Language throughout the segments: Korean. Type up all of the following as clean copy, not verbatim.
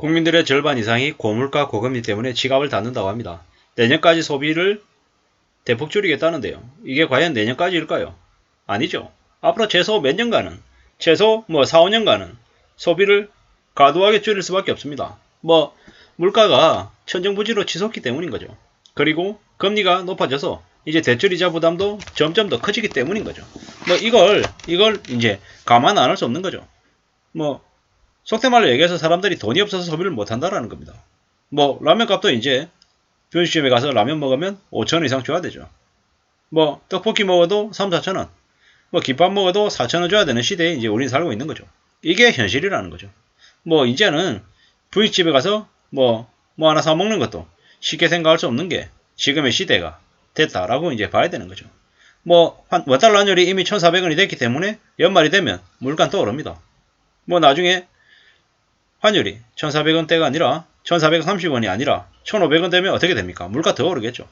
국민들의 절반 이상이 고물가 고금리 때문에 지갑을 닫는다고 합니다. 내년까지 소비를 대폭 줄이겠다는데요. 이게 과연 내년까지일까요? 아니죠. 앞으로 최소 몇 년간은, 최소 4, 5년간은 소비를 과도하게 줄일 수밖에 없습니다. 물가가 천정부지로 치솟기 때문인 거죠. 그리고 금리가 높아져서 이제 대출이자 부담도 점점 더 커지기 때문인 거죠. 이걸 이제 감안 안 할 수 없는 거죠. 속된 말로 얘기해서 사람들이 돈이 없어서 소비를 못 한다라는 겁니다. 라면 값도 이제 분식집에 가서 라면 먹으면 5,000원 이상 줘야 되죠. 떡볶이 먹어도 3, 4,000원. 김밥 먹어도 4,000원 줘야 되는 시대에 이제 우리는 살고 있는 거죠. 이게 현실이라는 거죠. 이제는 분식집에 가서 하나 사 먹는 것도 쉽게 생각할 수 없는 게 지금의 시대가 됐다라고 이제 봐야 되는 거죠. 원달러 환율이 이미 1,400원이 됐기 때문에 연말이 되면 물가는 또 오릅니다. 나중에 환율이 1,400원대가 아니라 1,430원이 아니라 1,500원 되면 어떻게 됩니까? 물가 더 오르겠죠.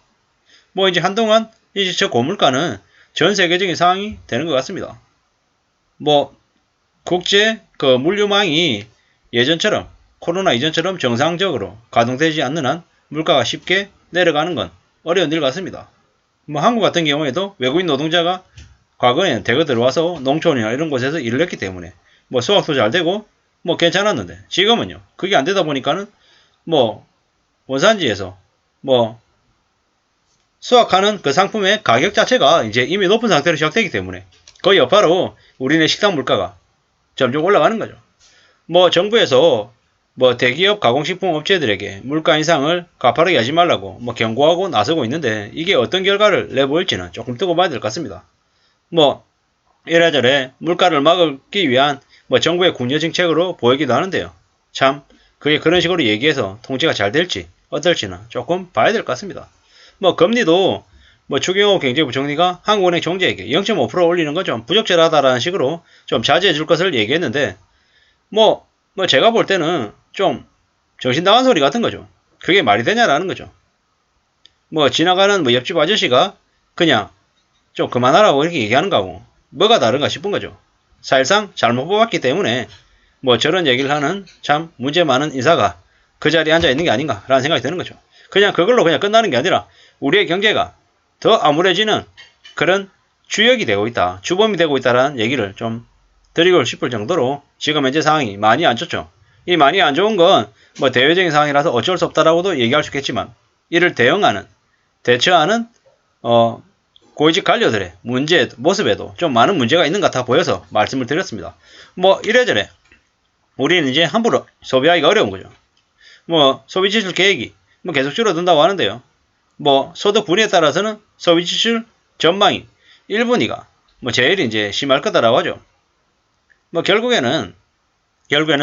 이제 한동안 이제 저 고물가는 전 세계적인 상황이 되는 것 같습니다. 국제 물류망이 예전처럼 코로나 이전처럼 정상적으로 가동되지 않는 한 물가가 쉽게 내려가는 건 어려운 일 같습니다. 한국 같은 경우에도 외국인 노동자가 과거에는 대거 들어와서 농촌이나 이런 곳에서 일을 했기 때문에 수확도 잘 되고 괜찮았는데 지금은요. 그게 안 되다 보니까는 원산지에서 수확하는 그 상품의 가격 자체가 이제 이미 높은 상태로 시작되기 때문에 그 여파로 우리네 식당 물가가 점점 올라가는 거죠. 정부에서 대기업 가공식품 업체들에게 물가 인상을 가파르게 하지 말라고 경고하고 나서고 있는데 이게 어떤 결과를 내보일지는 조금 두고 봐야 될 것 같습니다. 이래저래 물가를 막기 위한 정부의 궁여 정책으로 보이기도 하는데요. 참 그게 그런 식으로 얘기해서 통제가 잘 될지 어떨지는 조금 봐야 될 것 같습니다. 금리도 추경호 경제부총리가 한국은행 총재에게 0.5% 올리는 건 좀 부적절하다라는 식으로 좀 자제해 줄 것을 얘기했는데 제가 볼 때는 좀 정신 나간 소리 같은 거죠. 그게 말이 되냐라는 거죠. 지나가는 옆집 아저씨가 그냥 좀 그만하라고 이렇게 얘기하는 거하고 뭐가 다른가 싶은 거죠. 사실상 잘못 뽑았기 때문에 저런 얘기를 하는 참 문제 많은 인사가 그 자리에 앉아 있는 게 아닌가라는 생각이 드는 거죠. 그냥 그걸로 그냥 끝나는 게 아니라 우리의 경제가 더 암울해지는 그런 주역이 되고 있다, 주범이 되고 있다라는 얘기를 좀 드리고 싶을 정도로 지금 현재 상황이 많이 안 좋죠. 이 많이 안 좋은 건 대외적인 상황이라서 어쩔 수 없다라고도 얘기할 수 있겠지만 이를 대처하는 고위직 관료들의 모습에도 좀 많은 문제가 있는 것 같아 보여서 말씀을 드렸습니다. 이래저래 우리는 이제 함부로 소비하기가 어려운 거죠. 소비 지출 계획이 계속 줄어든다고 하는데요. 소득 분위에 따라서는 소비 지출 전망이 1분위가 제일 이제 심할 거다라고 하죠. 결국에는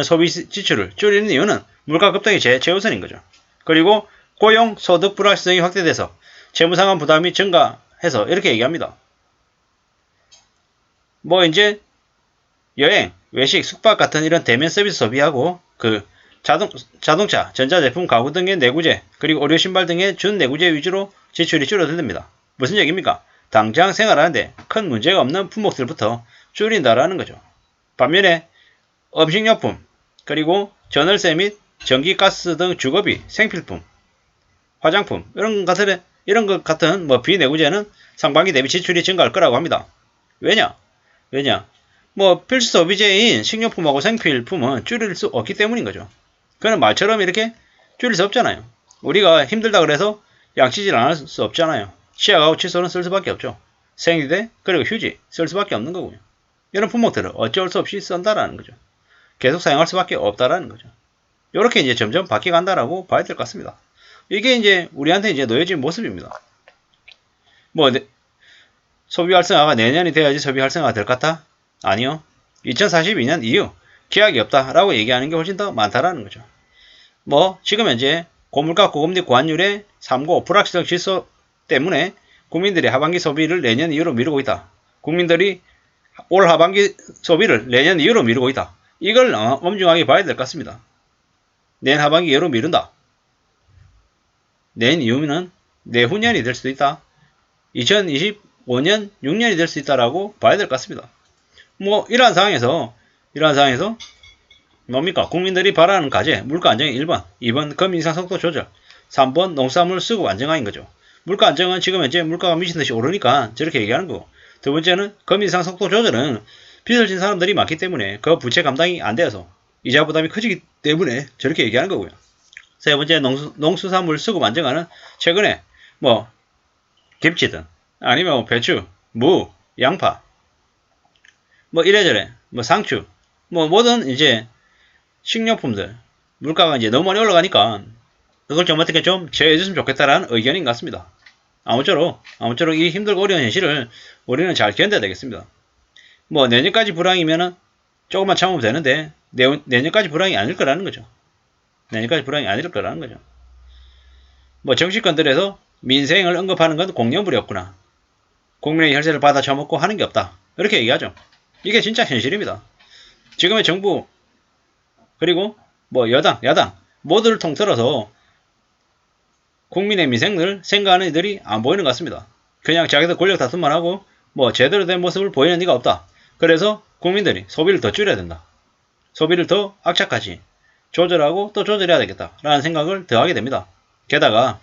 소비 지출을 줄이는 이유는 물가 급등이 최우선인 거죠. 그리고 고용 소득 불확실성이 확대돼서 채무상환 부담이 증가해서 이렇게 얘기합니다. 이제 여행, 외식, 숙박 같은 이런 대면 서비스 소비하고 자동차, 전자제품, 가구 등의 내구재, 그리고 의료 신발 등의 준내구재 위주로 지출이 줄어듭니다. 무슨 얘기입니까? 당장 생활하는데 큰 문제가 없는 품목들부터 줄인다라는 거죠. 반면에 음식료품, 그리고 전월세 및 전기, 가스 등 주거비, 생필품, 화장품 이런 것 같은 비내구재는 상반기 대비 지출이 증가할 거라고 합니다. 왜냐? 필수 소비재인 식료품하고 생필품은 줄일 수 없기 때문인 거죠. 그는 말처럼 이렇게 줄일 수 없잖아요. 우리가 힘들다 그래서 양치질 안 할 수 없잖아요. 치약하고 칫솔은 쓸 수밖에 없죠. 생리대 그리고 휴지 쓸 수밖에 없는 거고요. 이런 품목들을 어쩔 수 없이 쓴다라는 거죠. 계속 사용할 수밖에 없다라는 거죠. 이렇게 이제 점점 바뀌어간다라고 봐야 될 것 같습니다. 이게 이제 우리한테 이제 놓여진 모습입니다. 소비 활성화가 내년이 돼야지 소비 활성화가 될 것 같다? 아니요. 2042년 이후 기약이 없다라고 얘기하는 게 훨씬 더 많다라는 거죠. 지금 현재 고물가 고금리 고환율의 3고 불확실성 지수 때문에 국민들이 하반기 소비를 내년 이후로 미루고 있다. 국민들이 올 하반기 소비를 내년 이후로 미루고 있다. 이걸 엄중하게 봐야 될 것 같습니다. 내년 하반기 이후로 미룬다. 내년 이후는 내후년이 될 수도 있다. 2025년 6년이 될 수 있다라고 봐야 될 것 같습니다. 이러한 상황에서 뭡니까? 국민들이 바라는 과제, 물가 안정이 1번, 2번 금 인상 속도 조절, 3번 농수산물 수급 안정화인 거죠. 물가 안정은 지금 현재 물가가 미친듯이 오르니까 저렇게 얘기하는 거고, 두 번째는 금 인상 속도 조절은 빚을 진 사람들이 많기 때문에 그 부채 감당이 안 돼서 이자 부담이 커지기 때문에 저렇게 얘기하는 거고요. 세 번째 농수산물 수급 안정화는 최근에 뭐 김치든 아니면 뭐 배추, 무, 양파 뭐 이래저래 뭐 상추 뭐 뭐든 이제 식료품들 물가가 이제 너무 많이 올라가니까 그걸 좀 어떻게 좀 제어해줬으면 좋겠다라는 의견인 것 같습니다. 아무쪼록 이 힘들고 어려운 현실을 우리는 잘 견뎌야 되겠습니다. 뭐 내년까지 불황이면은 조금만 참으면 되는데 내년까지 불황이 아닐 거라는 거죠. 내년까지 불황이 아닐 거라는 거죠. 뭐 정치권들에서 민생을 언급하는 건 공연불이었구나. 국민의 혈세를 받아 처먹고 하는 게 없다. 이렇게 얘기하죠. 이게 진짜 현실입니다. 지금의 정부 그리고 뭐 여당, 야당 모두를 통틀어서 국민의 민생을 생각하는 이들이 안 보이는 것 같습니다. 그냥 자기들 권력 다툼만 하고 뭐 제대로 된 모습을 보이는 이가 없다. 그래서 국민들이 소비를 더 줄여야 된다. 소비를 더 악착같이 조절하고 또 조절해야 되겠다라는 생각을 더 하게 됩니다. 게다가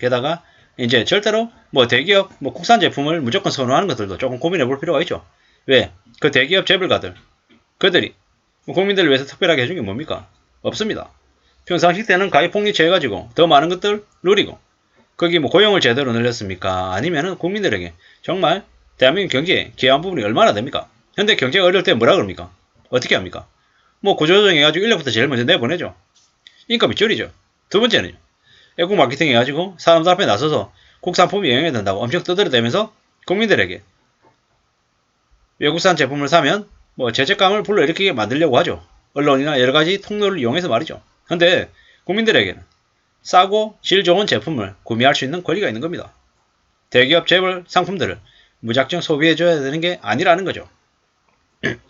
이제 절대로 뭐 대기업 뭐 국산 제품을 무조건 선호하는 것들도 조금 고민해 볼 필요가 있죠. 왜? 그 대기업 재벌가들 그들이 국민들을 위해서 특별하게 해준 게 뭡니까? 없습니다. 평상시 때는 가입폭리채 해가지고 더 많은 것들 누리고 거기 뭐 고용을 제대로 늘렸습니까? 아니면은 국민들에게 정말 대한민국 경제에 기여한 부분이 얼마나 됩니까? 현대 경제가 어려울 때 뭐라 그럽니까? 어떻게 합니까? 뭐 구조조정 해가지고 인력부터 제일 먼저 내보내죠. 인건비 줄이죠. 두 번째는요. 애국 마케팅 해가지고 사람들 앞에 나서서 국산품이 영향이 된다고 엄청 떠들어대면서 국민들에게 외국산 제품을 사면 뭐 죄책감을 불러일으키게 만들려고 하죠. 언론이나 여러가지 통로를 이용해서 말이죠. 근데 국민들에게는 싸고 질 좋은 제품을 구매할 수 있는 권리가 있는 겁니다. 대기업 재벌 상품들을 무작정 소비해줘야 되는 게 아니라는 거죠.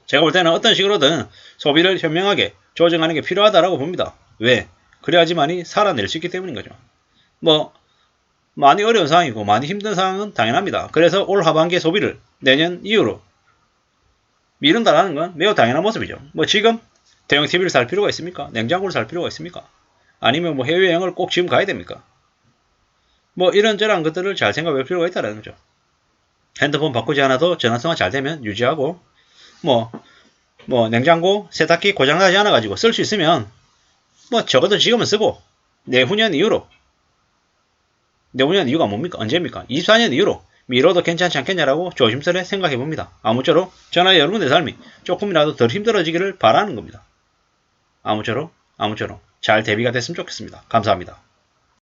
제가 볼 때는 어떤 식으로든 소비를 현명하게 조정하는 게 필요하다라고 봅니다. 왜? 그래야지만이 살아낼 수 있기 때문인 거죠. 뭐 많이 어려운 상황이고 많이 힘든 상황은 당연합니다. 그래서 올 하반기에 소비를 내년 이후로 미룬다라는 건 매우 당연한 모습이죠. 뭐 지금 대형 TV를 살 필요가 있습니까? 냉장고를 살 필요가 있습니까? 아니면 뭐 해외여행을 꼭 지금 가야 됩니까? 뭐 이런저런 것들을 잘 생각할 필요가 있다는 거죠. 핸드폰 바꾸지 않아도 전화통화 잘 되면 유지하고 뭐 냉장고 세탁기 고장나지 않아 가지고 쓸 수 있으면 뭐 적어도 지금은 쓰고 내후년 이후가 뭡니까? 언제입니까? 24년 이후로 미뤄도 괜찮지 않겠냐라고 조심스레 생각해봅니다. 아무쪼록 저나 여러분의 삶이 조금이라도 덜 힘들어지기를 바라는 겁니다. 아무쪼록 잘 대비가 됐으면 좋겠습니다. 감사합니다.